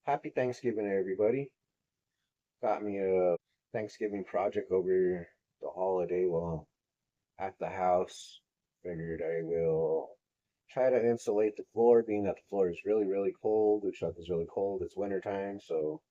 Happy Thanksgiving, everybody. Got me a Thanksgiving project over the holiday while I'm at the house. Figured I will try to insulate the floor, being that the floor is really, really cold. The truck is really cold. It's winter time, so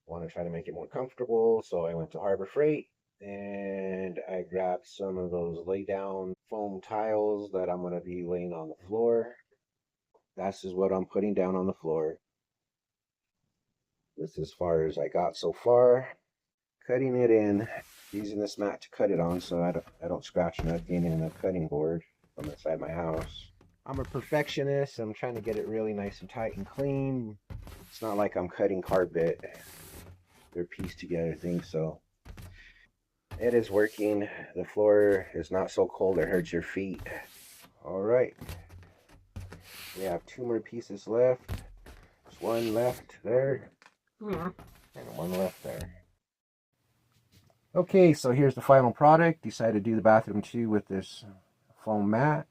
I want to try to make it more comfortable. So I went to Harbor Freight and I grabbed some of those lay down foam tiles that I'm going to be laying on the floor. This is what I'm putting down on the floor. This is as far as I got so far. Cutting it in, using this mat to cut it on so I don't scratch nothing in the cutting board from inside my house. I'm a perfectionist. I'm trying to get it really nice and tight and clean. It's not like I'm cutting carpet. They're pieced together things, so it is working. The floor is not so cold it hurts your feet. All right. We have two more pieces left. There's one left there. And one left there. Okay, so here's the final product. Decided to do the bathroom too with this foam mat.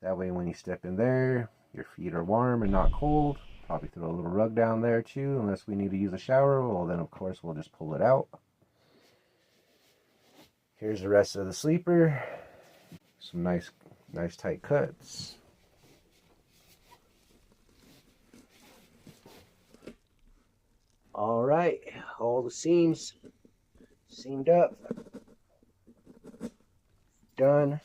That way when you step in there, your feet are warm and not cold. Probably throw a little rug down there too, unless we need to use a shower. Well, then of course we'll just pull it out. Here's the rest of the sleeper. Some nice tight cuts. All right, all the seams seamed up. Done.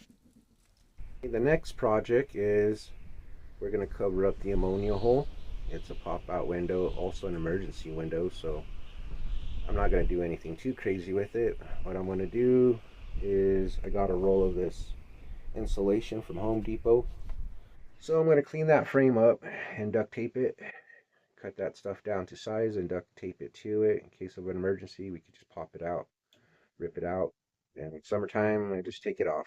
The next project is we're going to cover up the ammonia hole. It's a pop-out window, also an emergency window, so I'm not going to do anything too crazy with it. What I'm going to do is I got a roll of this insulation from Home Depot. So I'm going to clean that frame up and duct tape it. Cut that stuff down to size and duct tape it to it. In case of an emergency, we could just pop it out, rip it out, and in summertime, I just take it off.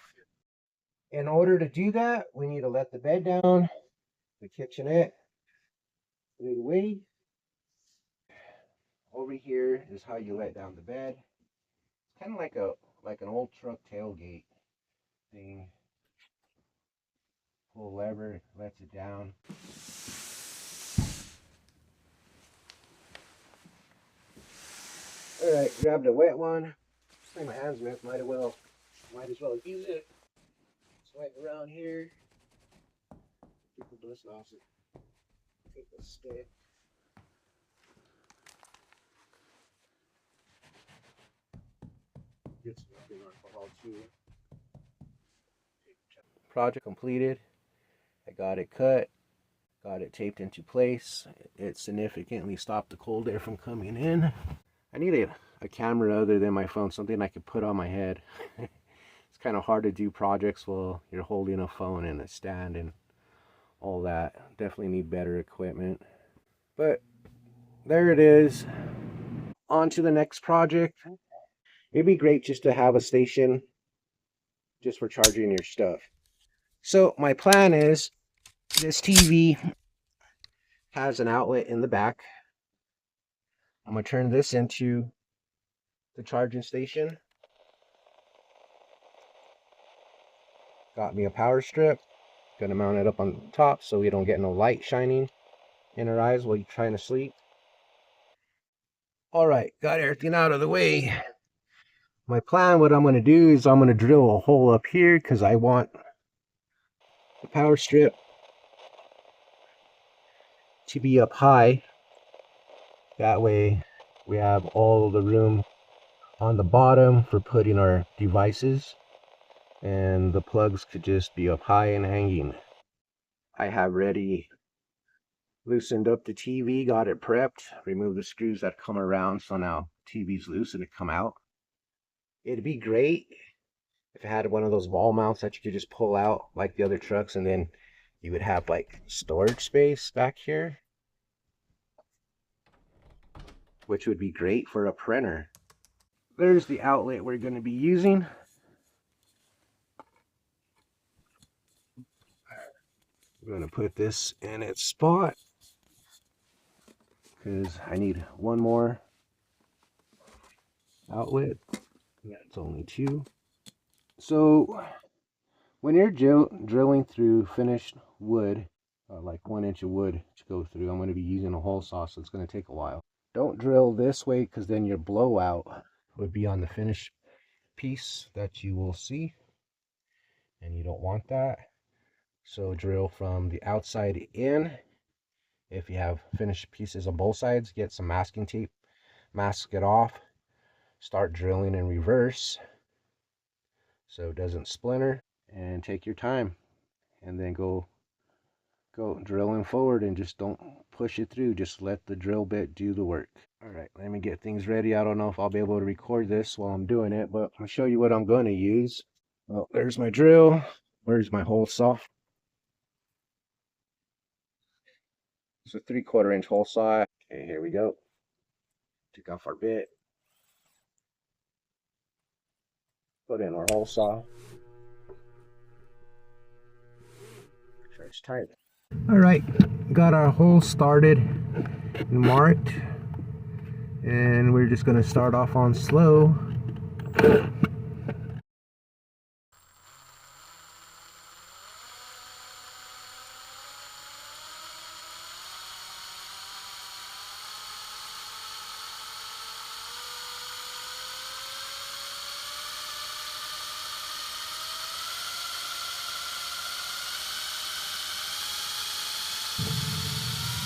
In order to do that, we need to let the bed down, the kitchenette, put it away. Over here is how you let down the bed. It's kind of like an old truck tailgate thing. Pull lever, lets it down. All right, grab the wet one. Just my hands with, might as well use it. Swipe around here. Take the dust off it. Take the stick. Get some alcohol too. Project completed. I got it cut. Got it taped into place. It significantly stopped the cold air from coming in. I need a camera other than my phone, something I could put on my head. It's kind of hard to do projects while you're holding a phone and a stand and all that. Definitely need better equipment. But there it is. On to the next project. It'd be great just to have a station just for charging your stuff. So my plan is this TV has an outlet in the back. I'm going to turn this into the charging station. Got me a power strip. Gonna mount it up on top so we don't get no light shining in our eyes while you're trying to sleep. All right, got everything out of the way. My plan, what I'm going to do is I'm going to drill a hole up here because I want the power strip to be up high. That way we have all the room on the bottom for putting our devices, and the plugs could just be up high and hanging. I have ready loosened up the TV, got it prepped, removed the screws that come around, so now TV's loose and it come out. It'd be great if it had one of those wall mounts that you could just pull out like the other trucks, and then you would have like storage space back here, which would be great for a printer. There's the outlet we're going to be using. I'm going to put this in its spot because I need one more outlet. That's only two. So when you're drilling through finished wood, like 1 inch of wood to go through. I'm going to be using a hole saw, so it's going to take a while. Don't drill this way because then your blowout would be on the finished piece that you will see, and you don't want that. So drill from the outside in. If you have finished pieces on both sides, get some masking tape, mask it off, start drilling in reverse so it doesn't splinter, and take your time, and then go drilling forward, and just don't push it through. Just let the drill bit do the work. All right, let me get things ready. I don't know if I'll be able to record this while I'm doing it, but I'll show you what I'm going to use. Well, there's my drill. Where's my hole saw? It's a 3/4 inch hole saw. Okay, here we go. Take off our bit. Put in our hole saw. Make sure it's tight. All right, got our hole started and marked, and we're just going to start off on slow.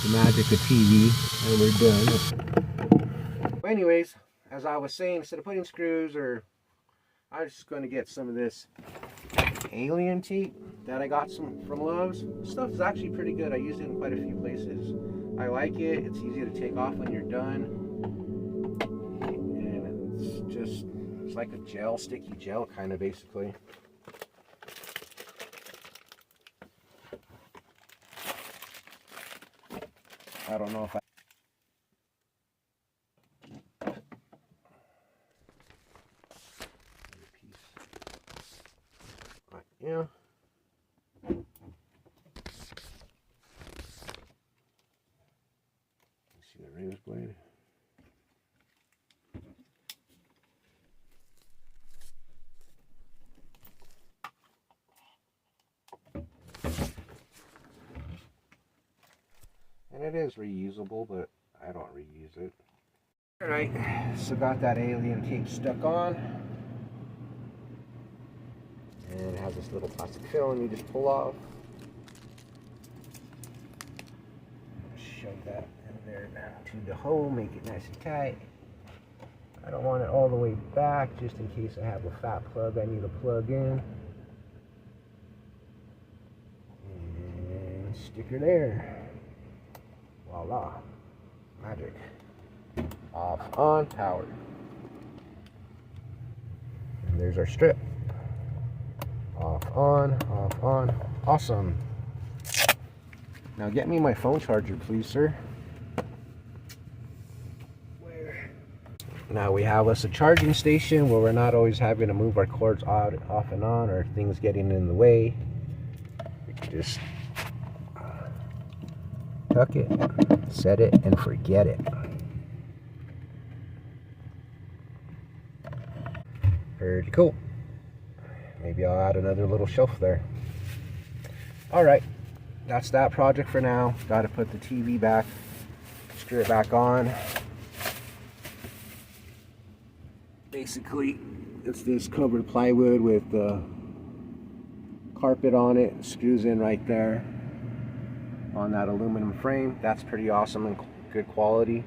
The magic of TV, and we're done. Well, anyways, as I was saying, instead of putting screws, or I'm just going to get some of this alien tape that I got from Lowe's. This stuff is actually pretty good. I used it in quite a few places. I like it. It's easy to take off when you're done, and it's like a gel, sticky gel kind of, basically. I don't know if yeah. See the razor blade. And it is reusable, but I don't reuse it. Alright, so got that alien tape stuck on. And it has this little plastic film you just pull off. Shove that in there now to the hole, make it nice and tight. I don't want it all the way back, just in case I have a fat plug I need to plug in. And stick her there. Voila. Magic. Off, on, power. And there's our strip. Off, on, off, on. Awesome. Now get me my phone charger, please, sir. Where? Now we have us a charging station where we're not always having to move our cords off and on, or things getting in the way. We can just tuck it, set it, and forget it. Pretty cool. Maybe I'll add another little shelf there. Alright, that's that project for now. Got to put the TV back, screw it back on. Basically, it's this covered plywood with the carpet on it. Screws in right there on that aluminum frame. That's pretty awesome and good quality.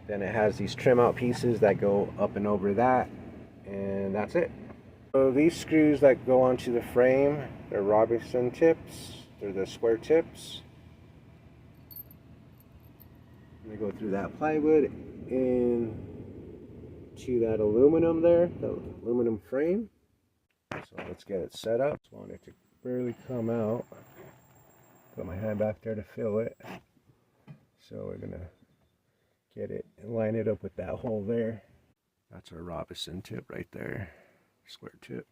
Then it has these trim out pieces that go up and over that, and that's it. So these screws that go onto the frame, they're Robinson tips. They're the square tips. And they go through that plywood into that aluminum there, the aluminum frame. So let's get it set up. Just want it to barely come out. Put my hand back there to fill it. So we're gonna get it and line it up with that hole there. That's our Robinson tip right there. Square tip.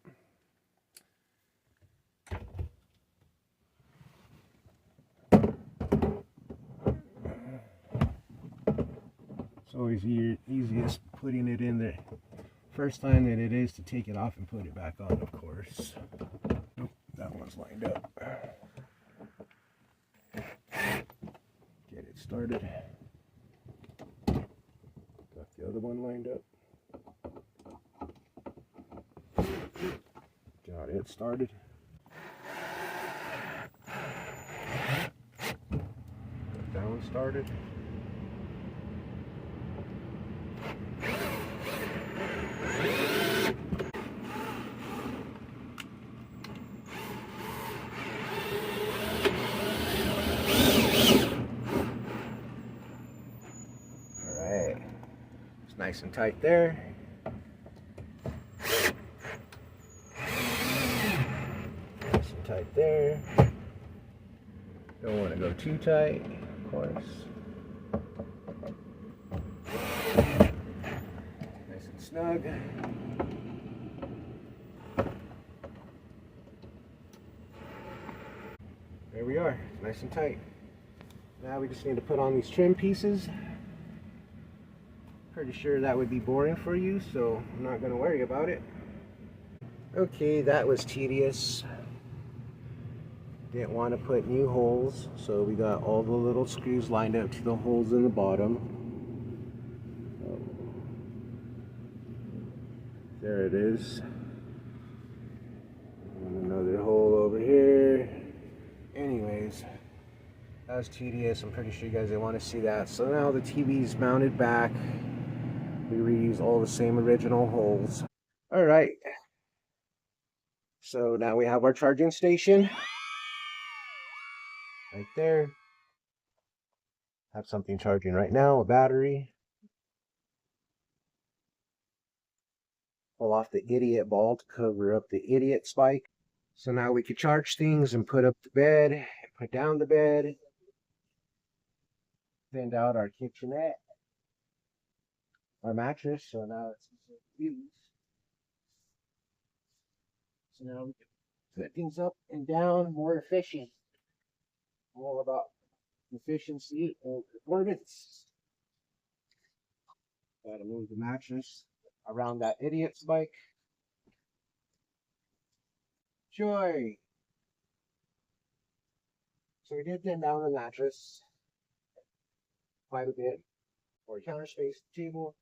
It's always easiest putting it in there first time than it is to take it off and put it back on, of course. Nope, that one's lined up. started. Got the other one lined up. Got it started. Got that one started. Nice and tight there. Nice and tight there. Don't want to go too tight, of course. Nice and snug. There we are, nice and tight. Now we just need to put on these trim pieces. Pretty sure that would be boring for you, so I'm not going to worry about it. Okay, that was tedious. Didn't want to put new holes, so we got all the little screws lined up to the holes in the bottom. There it is. And another hole over here. Anyways, that was tedious. I'm pretty sure you guys didn't want to see that. So now the TV's mounted back. We reuse all the same original holes. All right. So now we have our charging station. Right there. Have something charging right now, a battery. Pull off the idiot ball to cover up the idiot spike. So now we can charge things and put up the bed, put down the bed, send out our kitchenette, our mattress. So now it's used. So now we can put things up and down more efficient. All about efficiency and performance. Gotta move the mattress around that idiot spike. Joy. So we did bend down the mattress quite a bit for counter space table.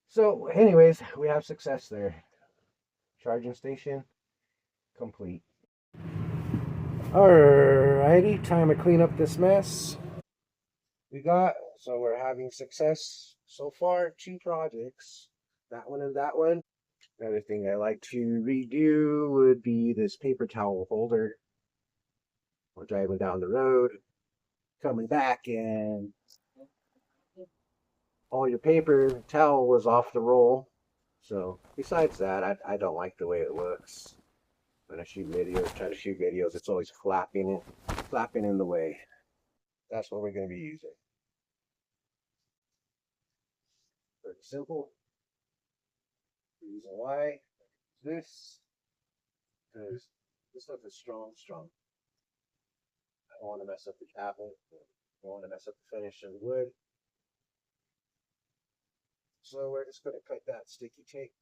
So anyways, we have success there. Charging station complete. Alrighty, time to clean up this mess. So we're having success so far, 2 projects. That one and that one. Another thing I like to redo would be this paper towel holder. We're driving down the road, coming back, and all your paper towel was off the roll. So besides that, I don't like the way it looks. When I try to shoot videos, it's always flapping in the way. That's what we're going to be using. Pretty simple. The reason why is this, because this stuff is strong. I don't want to mess up the cabinet. I don't want to mess up the finish of the wood. So we're just going to cut that sticky tape.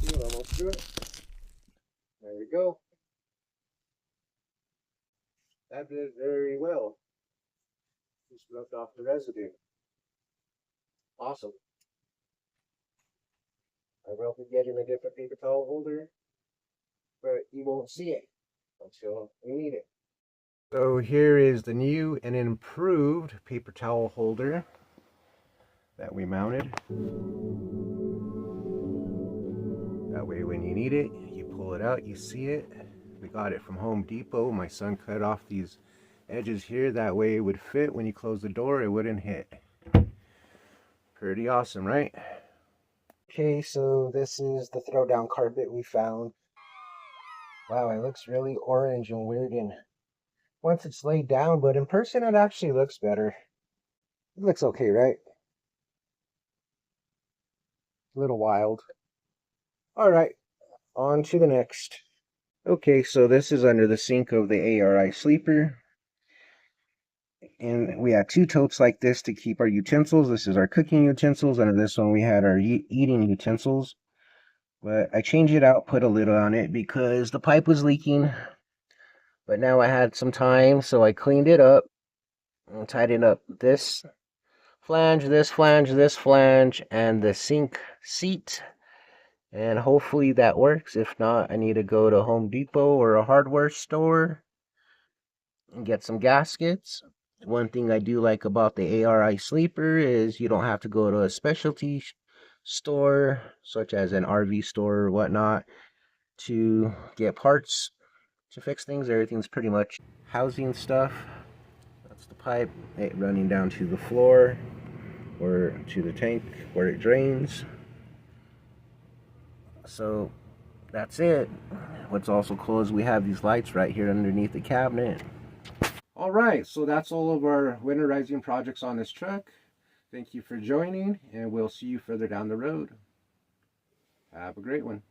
See, we're almost through it. There we go. That did very well. Just rubbed off the residue. Awesome. I will be getting a different paper towel holder, but you won't see it until we need it. So here is the new and improved paper towel holder that we mounted. That way when you need it, you pull it out, you see it. We got it from Home Depot. My son cut off these edges here. That way it would fit. When you close the door, it wouldn't hit. Pretty awesome, right? Okay, so this is the throwdown carpet we found. Wow, it looks really orange and weird once it's laid down, but in person it actually looks better. It looks okay, right? A little wild. Alright, on to the next. Okay, so this is under the sink of the ARI sleeper. And we had two totes like this to keep our utensils. This is our cooking utensils, and in this one we had our eating utensils. But I changed it out, put a lid on it because the pipe was leaking. But now I had some time, so I cleaned it up and tightened up this flange, this flange, this flange, and the sink seat. And hopefully that works. If not, I need to go to Home Depot or a hardware store and get some gaskets. One thing I do like about the ARI sleeper is you don't have to go to a specialty store, such as an RV store or whatnot, to get parts to fix things. Everything's pretty much housing stuff. That's the pipe running down to the floor or to the tank where it drains. So that's it. What's also cool is we have these lights right here underneath the cabinet. All right, so that's all of our winterizing projects on this truck. Thank you for joining, and we'll see you further down the road. Have a great one.